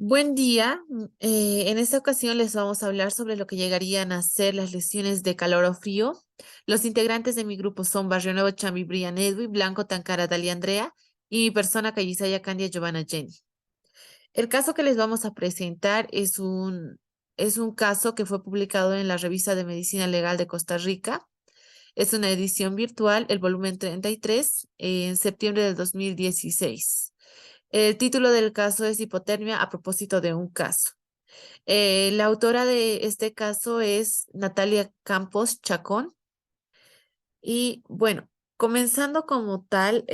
Buen día. En esta ocasión les vamos a hablar sobre lo que llegarían a ser las lesiones de calor o frío. Los integrantes de mi grupo son Barrio Nuevo, Chami, Brian, Edwin, Blanco, Tancara, Dalia, Andrea y mi persona, Cayisaya, Candia, Giovanna, Jenny. El caso que les vamos a presentar es un caso que fue publicado en la Revista de Medicina Legal de Costa Rica. Es una edición virtual, el volumen 33, en septiembre del 2016. El título del caso es Hipotermia a propósito de un caso. La autora de este caso es Natalia Campos Chacón. Y bueno, comenzando como tal,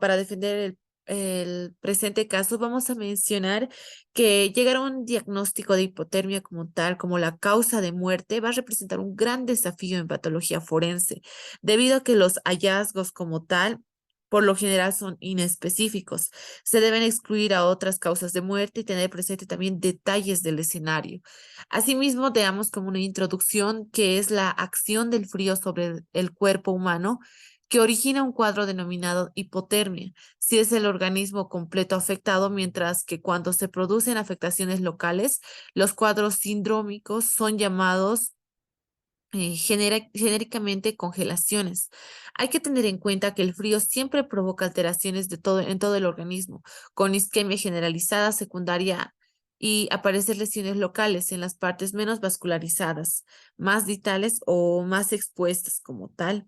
para defender el presente caso, vamos a mencionar que llegar a un diagnóstico de hipotermia como tal, como la causa de muerte, va a representar un gran desafío en patología forense, debido a que los hallazgos como tal, por lo general son inespecíficos. Se deben excluir a otras causas de muerte y tener presente también detalles del escenario. Asimismo, veamos como una introducción que es la acción del frío sobre el cuerpo humano que origina un cuadro denominado hipotermia, si es el organismo completo afectado, mientras que cuando se producen afectaciones locales, los cuadros sindrómicos son llamados genéricamente congelaciones. Hay que tener en cuenta que el frío siempre provoca alteraciones en todo el organismo, con isquemia generalizada, secundaria y aparecer lesiones locales en las partes menos vascularizadas, más vitales o más expuestas como tal.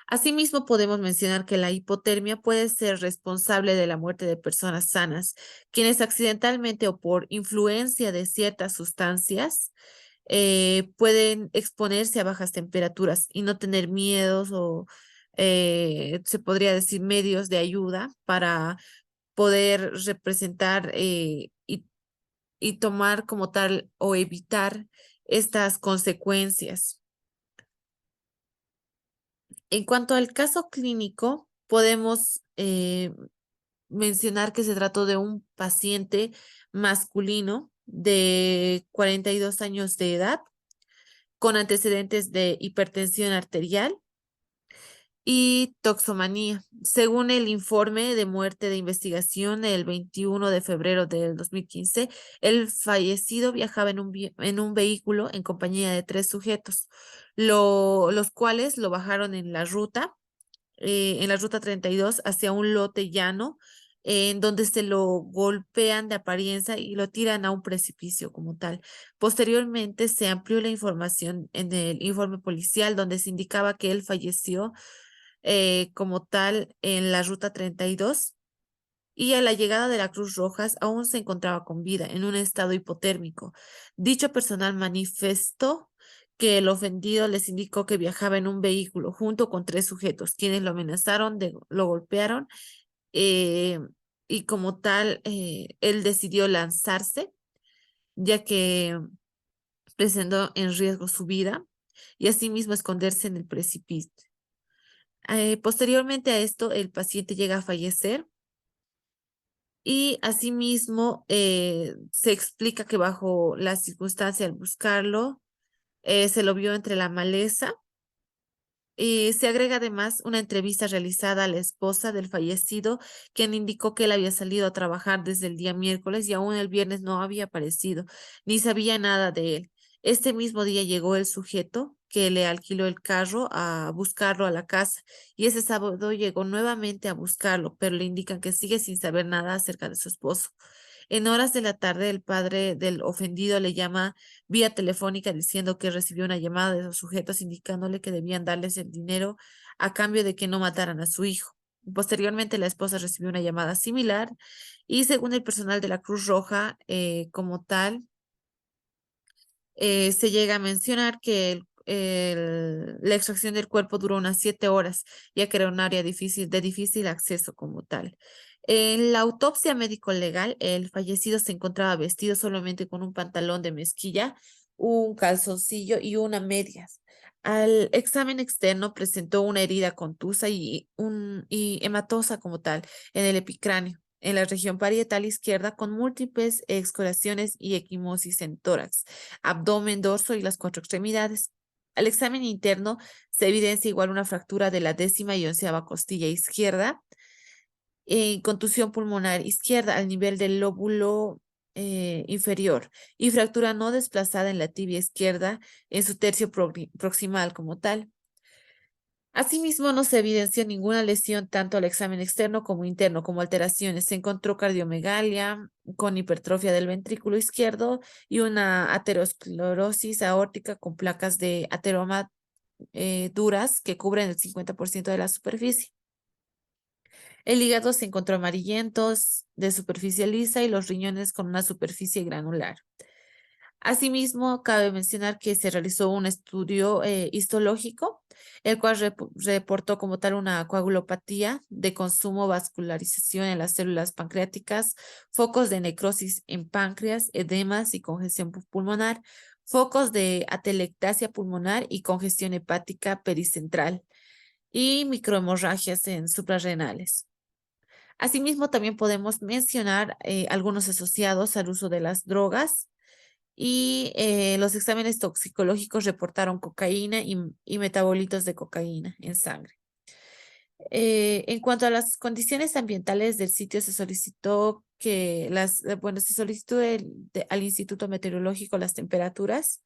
Asimismo, podemos mencionar que la hipotermia puede ser responsable de la muerte de personas sanas, quienes accidentalmente o por influencia de ciertas sustancias pueden exponerse a bajas temperaturas y no tener miedos o se podría decir medios de ayuda para poder representar y tomar como tal o evitar estas consecuencias. En cuanto al caso clínico, podemos mencionar que se trató de un paciente masculino de 42 años de edad con antecedentes de hipertensión arterial y toxomanía. Según el informe de muerte de investigación el 21 de febrero del 2015, el fallecido viajaba en un vehículo en compañía de tres sujetos, los cuales lo bajaron en la ruta 32 hacia un lote llano, en donde se lo golpean de apariencia y lo tiran a un precipicio como tal. Posteriormente se amplió la información en el informe policial donde se indicaba que él falleció como tal en la ruta 32 y a la llegada de la Cruz Roja aún se encontraba con vida en un estado hipotérmico. Dicho personal manifestó que el ofendido les indicó que viajaba en un vehículo junto con tres sujetos, quienes lo amenazaron, lo golpearon eh, y como tal, él decidió lanzarse, ya que presentó en riesgo su vida y asimismo esconderse en el precipicio. Posteriormente a esto, el paciente llega a fallecer y asimismo se explica que bajo la circunstancia al buscarlo, se lo vio entre la maleza. Y se agrega además una entrevista realizada a la esposa del fallecido, quien indicó que él había salido a trabajar desde el día miércoles y aún el viernes no había aparecido, ni sabía nada de él. Este mismo día llegó el sujeto que le alquiló el carro a buscarlo a la casa y ese sábado llegó nuevamente a buscarlo, pero le indican que sigue sin saber nada acerca de su esposo. En horas de la tarde, el padre del ofendido le llama vía telefónica diciendo que recibió una llamada de los sujetos indicándole que debían darles el dinero a cambio de que no mataran a su hijo. Posteriormente, la esposa recibió una llamada similar y según el personal de la Cruz Roja, como tal, se llega a mencionar que la extracción del cuerpo duró unas 7 horas, ya que era un área de difícil acceso como tal. En la autopsia médico-legal, el fallecido se encontraba vestido solamente con un pantalón de mezquilla, un calzoncillo y una medias. Al examen externo presentó una herida contusa y hematosa como tal en el epicráneo, en la región parietal izquierda con múltiples excoriaciones y equimosis en tórax, abdomen, dorso y las cuatro extremidades. Al examen interno se evidencia igual una fractura de la 10ª y 11ª costilla izquierda contusión pulmonar izquierda al nivel del lóbulo inferior y fractura no desplazada en la tibia izquierda en su tercio proximal como tal. Asimismo, no se evidenció ninguna lesión tanto al examen externo como interno, como alteraciones. Se encontró cardiomegalia con hipertrofia del ventrículo izquierdo y una aterosclerosis aórtica con placas de ateroma duras que cubren el 50% de la superficie. El hígado se encontró amarillento, de superficie lisa y los riñones con una superficie granular. Asimismo, cabe mencionar que se realizó un estudio histológico, el cual reportó como tal una coagulopatía de consumo, vascularización en las células pancreáticas, focos de necrosis en páncreas, edemas y congestión pulmonar, focos de atelectasia pulmonar y congestión hepática pericentral y microhemorragias en suprarrenales. Asimismo, también podemos mencionar algunos asociados al uso de las drogas y los exámenes toxicológicos reportaron cocaína y metabolitos de cocaína en sangre. En cuanto a las condiciones ambientales del sitio, se solicitó se solicitó al Instituto Meteorológico las temperaturas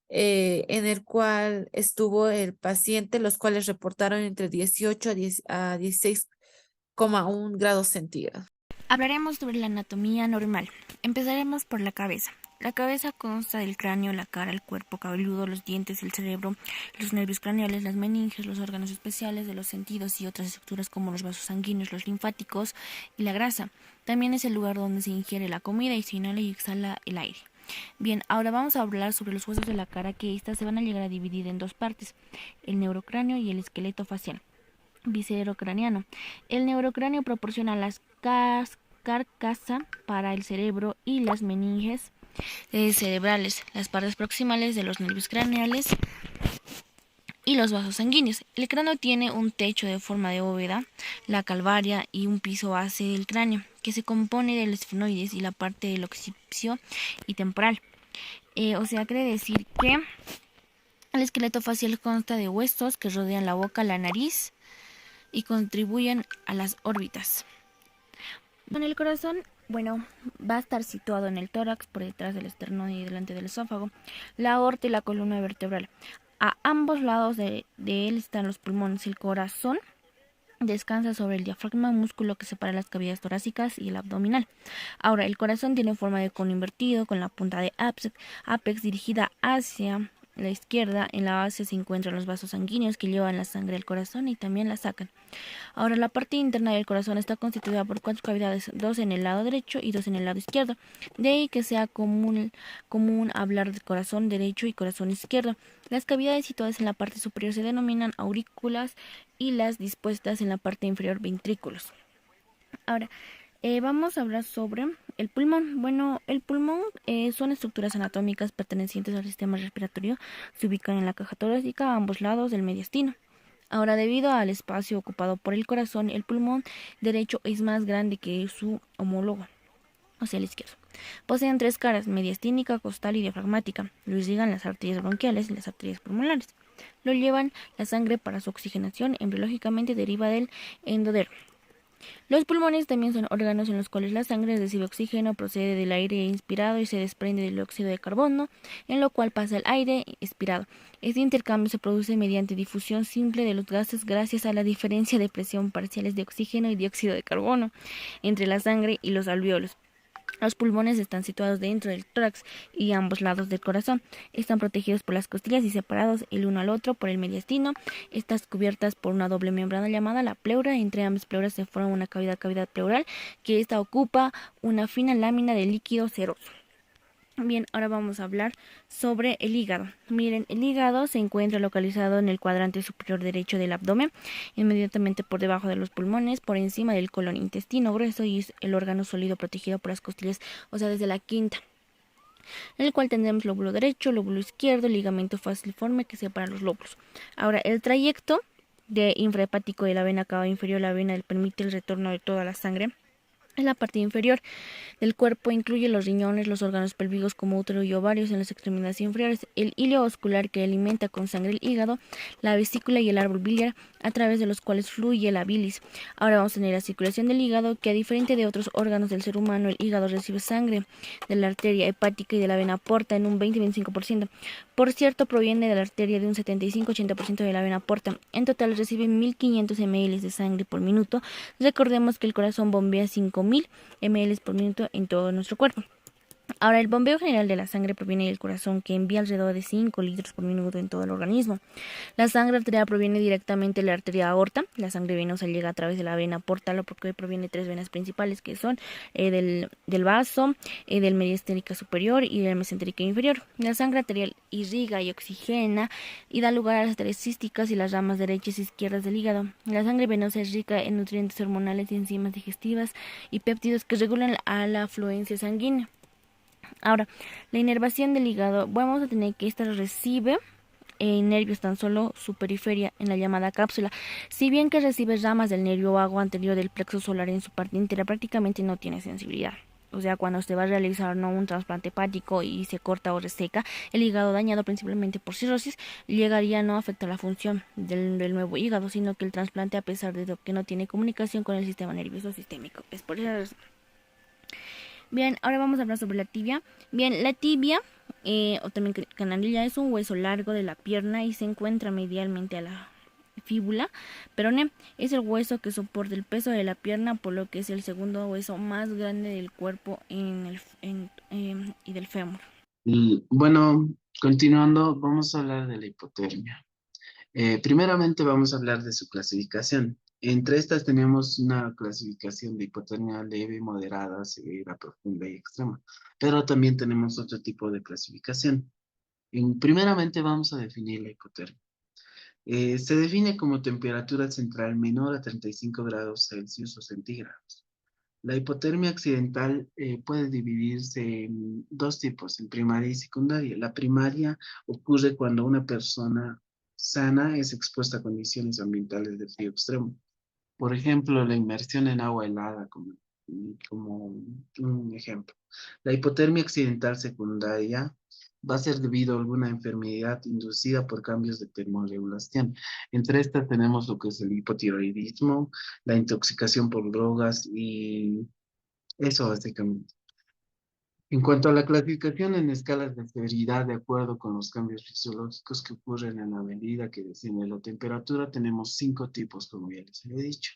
en el cual estuvo el paciente, los cuales reportaron entre 18 a 16,1 grados centígrados. Hablaremos sobre la anatomía normal. Empezaremos por la cabeza. La cabeza consta del cráneo, la cara, el cuerpo cabelludo, los dientes, el cerebro, los nervios craneales, las meninges, los órganos especiales de los sentidos y otras estructuras como los vasos sanguíneos, los linfáticos y la grasa. También es el lugar donde se ingiere la comida y se inhala y exhala el aire. Bien, ahora vamos a hablar sobre los huesos de la cara, que éstas se van a llegar a dividir en dos partes, el neurocráneo y el esqueleto facial viscerocraniano. El neurocráneo proporciona las carcasa para el cerebro y las meninges cerebrales, las partes proximales de los nervios craneales y los vasos sanguíneos. El cráneo tiene un techo de forma de bóveda, la calvaria y un piso base del cráneo, que se compone del esfenoides y la parte del occipicio y temporal. O sea, quiere decir que el esqueleto facial consta de huesos que rodean la boca, la nariz y contribuyen a las órbitas. Con el corazón, va a estar situado en el tórax, por detrás del esternón y delante del esófago, la aorta y la columna vertebral. A ambos lados de él están los pulmones. El corazón descansa sobre el diafragma, músculo que separa las cavidades torácicas y el abdominal. Ahora, el corazón tiene forma de cono invertido, con la punta de ápex dirigida hacia la izquierda. En la base se encuentran los vasos sanguíneos que llevan la sangre al corazón y también la sacan. Ahora, la parte interna del corazón está constituida por 4 cavidades, 2 en el lado derecho y 2 en el lado izquierdo. De ahí que sea común hablar de corazón derecho y corazón izquierdo. Las cavidades situadas en la parte superior se denominan aurículas y las dispuestas en la parte inferior ventrículos. Ahora, vamos a hablar sobre el pulmón. Bueno, el pulmón son estructuras anatómicas pertenecientes al sistema respiratorio. Se ubican en la caja torácica a ambos lados del mediastino. Ahora, debido al espacio ocupado por el corazón, el pulmón derecho es más grande que su homólogo, o sea, el izquierdo. Poseen 3 caras, mediastínica, costal y diafragmática. Lo irrigan las arterias bronquiales y las arterias pulmonares. Lo llevan la sangre para su oxigenación, embriológicamente deriva del endodermo. Los pulmones también son órganos en los cuales la sangre recibe oxígeno, procede del aire inspirado y se desprende del dióxido de carbono, en lo cual pasa el aire expirado. Este intercambio se produce mediante difusión simple de los gases gracias a la diferencia de presión parciales de oxígeno y dióxido de carbono entre la sangre y los alveolos. Los pulmones están situados dentro del tórax y a ambos lados del corazón. Están protegidos por las costillas y separados el uno al otro por el mediastino. Están cubiertas por una doble membrana llamada la pleura. Entre ambas pleuras se forma una cavidad pleural, que esta ocupa una fina lámina de líquido seroso. Bien, ahora vamos a hablar sobre el hígado. Miren, el hígado se encuentra localizado en el cuadrante superior derecho del abdomen, inmediatamente por debajo de los pulmones, por encima del colon, intestino grueso, y es el órgano sólido protegido por las costillas, o sea, desde la quinta, en el cual tendremos lóbulo derecho, lóbulo izquierdo, ligamento falciforme que separa los lóbulos. Ahora, el trayecto de infrahepático de la vena cava inferior, la vena permite el retorno de toda la sangre En la parte inferior del cuerpo incluye los riñones, los órganos pélvicos como útero y ovarios en las extremidades inferiores, el hilo vascular que alimenta con sangre el hígado, la vesícula y el árbol biliar a través de los cuales fluye la bilis. Ahora vamos a tener la circulación del hígado, que a diferencia de otros órganos del ser humano, el hígado recibe sangre de la arteria hepática y de la vena porta en un 20-25%. Por cierto, proviene de la arteria de un 75-80% de la vena porta. En total recibe 1500 ml de sangre por minuto. Recordemos que el corazón bombea 5000 ml por minuto en todo nuestro cuerpo. Ahora, el bombeo general de la sangre proviene del corazón, que envía alrededor de 5 litros por minuto en todo el organismo. La sangre arterial proviene directamente de la arteria aorta. La sangre venosa llega a través de la vena portal, porque proviene de tres venas principales, que son del vaso, del mediastérica superior y del mesentérica inferior. La sangre arterial irriga y oxigena y da lugar a las arterias císticas y las ramas derechas y izquierdas del hígado. La sangre venosa es rica en nutrientes hormonales y enzimas digestivas y péptidos que regulan a la afluencia sanguínea. Ahora, la inervación del hígado, vamos a tener que esta recibe nervios tan solo su periferia en la llamada cápsula. Si bien que recibe ramas del nervio vago anterior del plexo solar en su parte entera, prácticamente no tiene sensibilidad. O sea, cuando se va a realizar un trasplante hepático y se corta o reseca, el hígado dañado principalmente por cirrosis llegaría a no afectar la función del nuevo hígado, sino que el trasplante, a pesar de que no tiene comunicación con el sistema nervioso sistémico. Es por eso. Bien, ahora vamos a hablar sobre la tibia. Bien, la tibia, o también canalilla, es un hueso largo de la pierna y se encuentra medialmente a la fíbula peroné. Es el hueso que soporta el peso de la pierna, por lo que es el segundo hueso más grande del cuerpo y del fémur. Y bueno, continuando, vamos a hablar de la hipotermia. Primeramente vamos a hablar de su clasificación. Entre estas tenemos una clasificación de hipotermia leve, moderada, severa, profunda y extrema. Pero también tenemos otro tipo de clasificación. Primeramente vamos a definir la hipotermia. Se define como temperatura central menor a 35 grados Celsius o centígrados. La hipotermia accidental puede dividirse en dos tipos, en primaria y secundaria. La primaria ocurre cuando una persona sana es expuesta a condiciones ambientales de frío extremo. Por ejemplo, la inmersión en agua helada como un ejemplo. La hipotermia accidental secundaria va a ser debido a alguna enfermedad inducida por cambios de termorregulación. Entre estas tenemos lo que es el hipotiroidismo, la intoxicación por drogas y eso básicamente. En cuanto a la clasificación en escalas de severidad, de acuerdo con los cambios fisiológicos que ocurren en la medida que desciende la temperatura, tenemos cinco tipos, como ya les he dicho.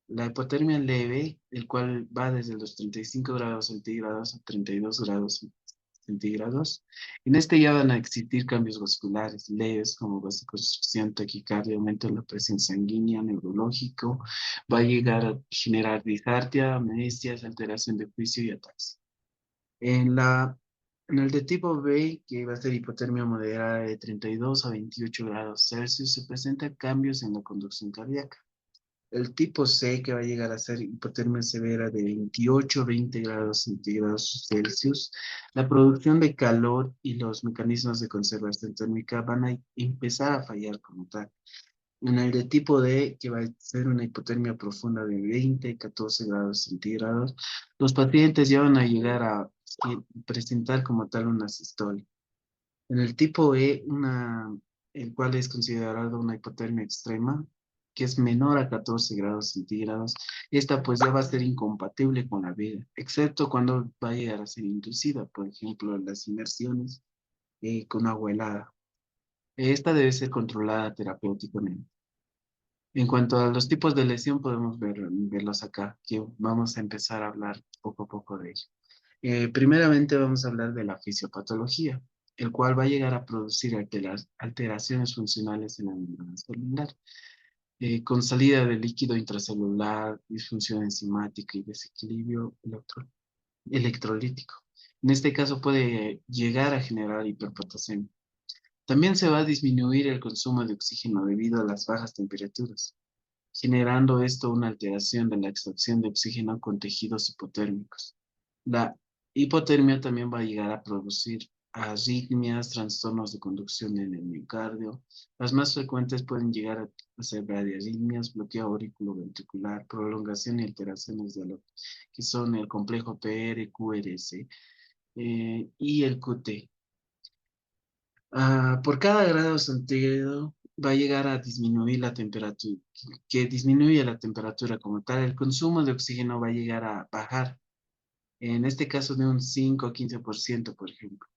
La hipotermia leve, el cual va desde los 35 grados centígrados a 32 grados centígrados. En este ya van a existir cambios vasculares leves como vasoconstricción, taquicardia, aumento de la presión sanguínea, neurológico, va a llegar a generar disartria, amnesias, alteración de juicio y ataxia. En en el de tipo B, que va a ser hipotermia moderada de 32 a 28 grados Celsius, se presentan cambios en la conducción cardíaca. El tipo C, que va a llegar a ser hipotermia severa de 28 a 20 grados centígrados Celsius, la producción de calor y los mecanismos de conservación térmica van a empezar a fallar como tal. En el de tipo D, que va a ser una hipotermia profunda de 20 a 14 grados centígrados, los pacientes ya van a llegar a presentar como tal una sistolia. En el tipo E, el cual es considerado una hipotermia extrema, que es menor a 14 grados centígrados, esta pues ya va a ser incompatible con la vida, excepto cuando va a llegar a ser inducida, por ejemplo, en las inmersiones con agua helada. Esta debe ser controlada terapéuticamente. En cuanto a los tipos de lesión, podemos verlos acá, que vamos a empezar a hablar poco a poco de ello. Primeramente vamos a hablar de la fisiopatología, el cual va a llegar a producir alteraciones funcionales en la membrana celular, con salida de líquido intracelular, disfunción enzimática y desequilibrio electrolítico. En este caso puede llegar a generar hiperpotasemia. También se va a disminuir el consumo de oxígeno debido a las bajas temperaturas, generando esto una alteración de la extracción de oxígeno con tejidos hipotérmicos. La hipotermia también va a llegar a producir arritmias, trastornos de conducción en el miocardio. Las más frecuentes pueden llegar a ser bradiarritmias, bloqueo auriculoventricular, prolongación y alteraciones de lo que son el complejo PR, QRS y el QT. Por cada grado centígrado va a llegar a disminuir la temperatura, que disminuye la temperatura como tal. El consumo de oxígeno va a llegar a bajar, en este caso de un 5 o 15%, por ejemplo.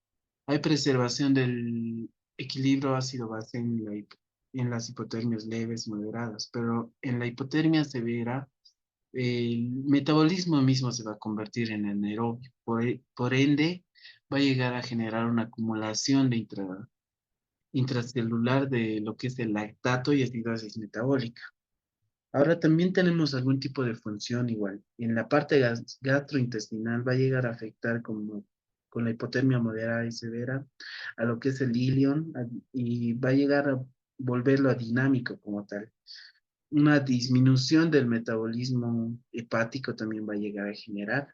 Hay preservación del equilibrio ácido-base en las hipotermias leves y moderadas, pero en la hipotermia severa, el metabolismo mismo se va a convertir en anaerobio. Por ende, va a llegar a generar una acumulación de intracelular de lo que es el lactato y acidosis metabólica. Ahora también tenemos algún tipo de función igual. En la parte gastrointestinal va a llegar a afectar como con la hipotermia moderada y severa a lo que es el ilion y va a llegar a volverlo adinámico como tal. Una disminución del metabolismo hepático también va a llegar a generar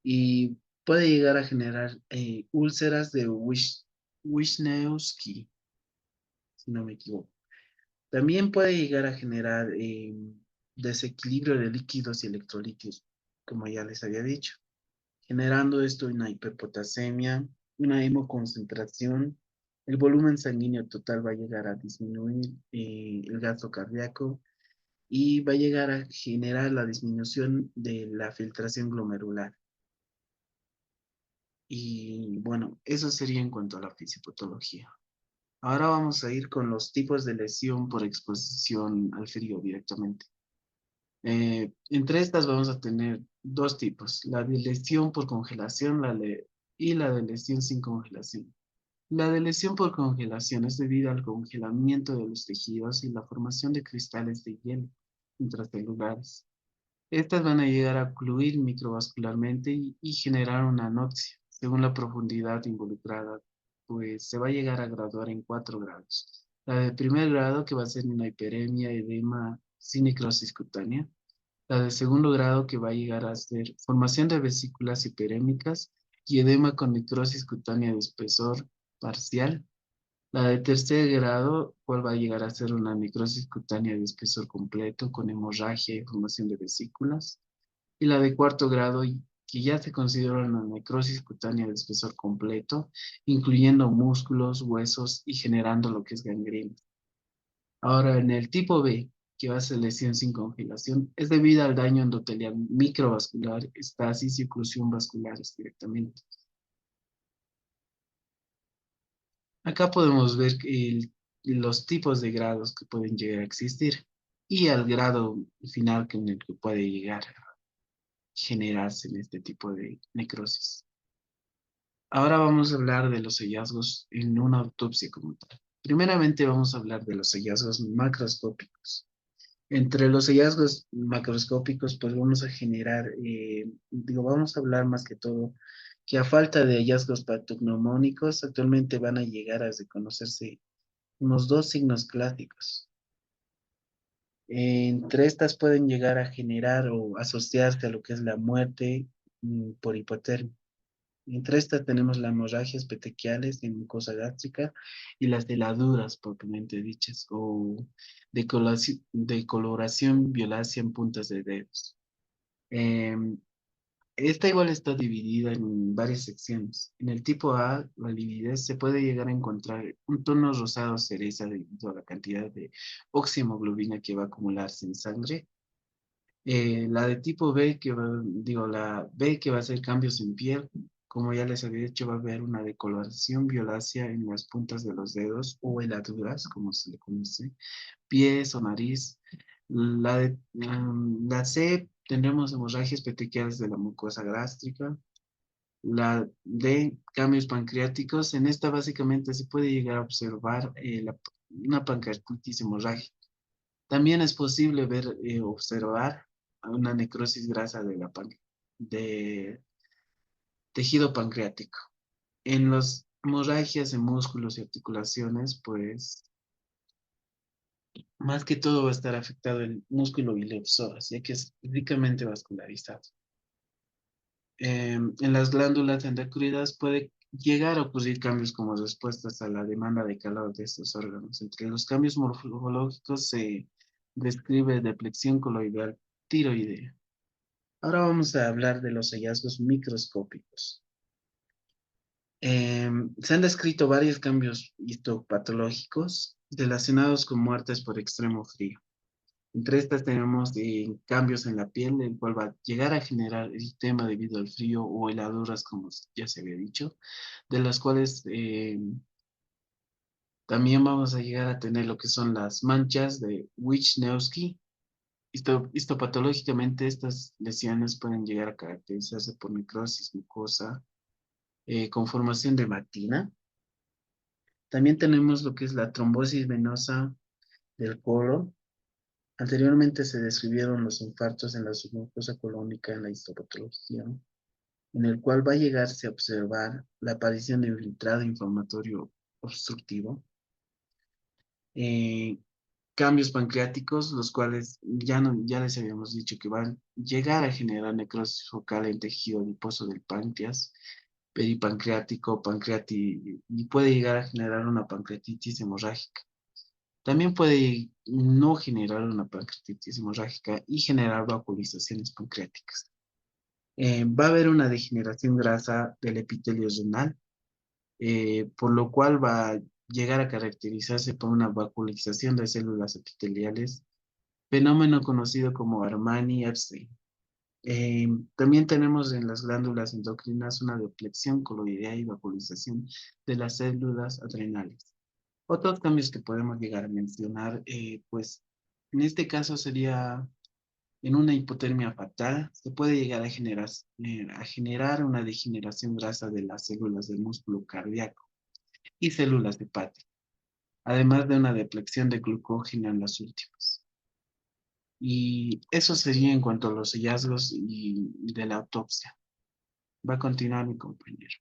y puede llegar a generar úlceras de Wisniewski, si no me equivoco. También puede llegar a generar desequilibrio de líquidos y electrolitos, como ya les había dicho, generando esto una hiperpotasemia, una hemoconcentración, el volumen sanguíneo total va a llegar a disminuir, el gasto cardíaco y va a llegar a generar la disminución de la filtración glomerular. Y bueno, eso sería en cuanto a la fisiopatología. Ahora vamos a ir con los tipos de lesión por exposición al frío directamente. Entre estas vamos a tener dos tipos, la de lesión por congelación y la de lesión sin congelación. La de lesión por congelación es debida al congelamiento de los tejidos y la formación de cristales de hielo intracelulares. Estas van a llegar a ocluir microvascularmente y generar una anoxia. Según la profundidad involucrada, pues se va a llegar a graduar en 4 grados. La de primer grado, que va a ser una hiperemia, edema sin necrosis cutánea. La de segundo grado, que va a llegar a ser formación de vesículas hiperémicas y edema con necrosis cutánea de espesor parcial. La de tercer grado, cual va a llegar a ser una necrosis cutánea de espesor completo con hemorragia y formación de vesículas. Y la de cuarto grado, que ya se considera una necrosis cutánea de espesor completo, incluyendo músculos, huesos y generando lo que es gangrena. Ahora, en el tipo B, que va a ser lesión sin congelación, es debido al daño endotelial microvascular, estasis y oclusión vasculares directamente. Acá podemos ver los tipos de grados que pueden llegar a existir y al grado final en el que puede llegar a generarse en este tipo de necrosis. Ahora vamos a hablar de los hallazgos en una autopsia como tal. Primeramente vamos a hablar de los hallazgos macroscópicos. Entre los hallazgos macroscópicos, pues vamos a generar, vamos a hablar más que todo que a falta de hallazgos patognomónicos, actualmente van a llegar a reconocerse unos dos signos clásicos. Entre estas pueden llegar a generar o asociarse a lo que es la muerte por hipotermia. Entre estas tenemos las hemorragias petequiales en mucosa gástrica y las heladuras propiamente dichas, o decoloración violácea en puntas de dedos. Em, Esta igual está dividida en varias secciones. En el tipo A, la lividez, se puede llegar a encontrar un tono rosado cereza debido a la cantidad de oxihemoglobina que va a acumularse en sangre. La de tipo B, la B que va a ser cambios en piel, como ya les había dicho, va a haber una decoloración violácea en las puntas de los dedos o heladuras, como se le conoce, pies o nariz. La C, tendremos hemorragias petequiales de la mucosa gástrica. La D, cambios pancreáticos. En esta básicamente se puede llegar a observar una pancreatitis hemorrágica. También es posible observar una necrosis grasa de tejido pancreático. En las hemorragias en músculos y articulaciones, pues más que todo va a estar afectado el músculo iliopsoas, ya que es ricamente vascularizado. En las glándulas endocrinas puede llegar a ocurrir cambios como respuestas a la demanda de calor de estos órganos. Entre los cambios morfológicos se describe depleción coloidal tiroidea. Ahora vamos a hablar de los hallazgos microscópicos. Se han descrito varios cambios histopatológicos relacionados con muertes por extremo frío. Entre estas tenemos cambios en la piel, el cual va a llegar a generar eritema debido al frío o heladuras, como ya se había dicho, de las cuales también vamos a llegar a tener lo que son las manchas de Wisniewski. Histopatológicamente, estas lesiones pueden llegar a caracterizarse por necrosis mucosa, conformación de matina. También tenemos lo que es la trombosis venosa del colon. Anteriormente se describieron los infartos en la submucosa colónica en la histopatología, en el cual va a llegarse a observar la aparición de infiltrado inflamatorio obstructivo, eh, cambios pancreáticos, los cuales ya les habíamos dicho que van a llegar a generar necrosis focal en tejido adiposo del páncreas, peripancreático, y puede llegar a generar una pancreatitis hemorrágica. También puede no generar una pancreatitis hemorrágica y generar vacuolizaciones pancreáticas. Va a haber una degeneración grasa del epitelio renal, por lo cual va a llegar a caracterizarse por una vacuolización de células epiteliales, fenómeno conocido como Armani-Epstein. También tenemos en las glándulas endocrinas una depleción coloidea y vacuolización de las células adrenales. Otros cambios que podemos llegar a mencionar, pues en este caso sería en una hipotermia fatal, se puede llegar a generar una degeneración grasa de las células del músculo cardíaco y células hepáticas, además de una depleción de glucógeno en las últimas. Y eso sería en cuanto a los hallazgos y de la autopsia. Va a continuar mi compañero.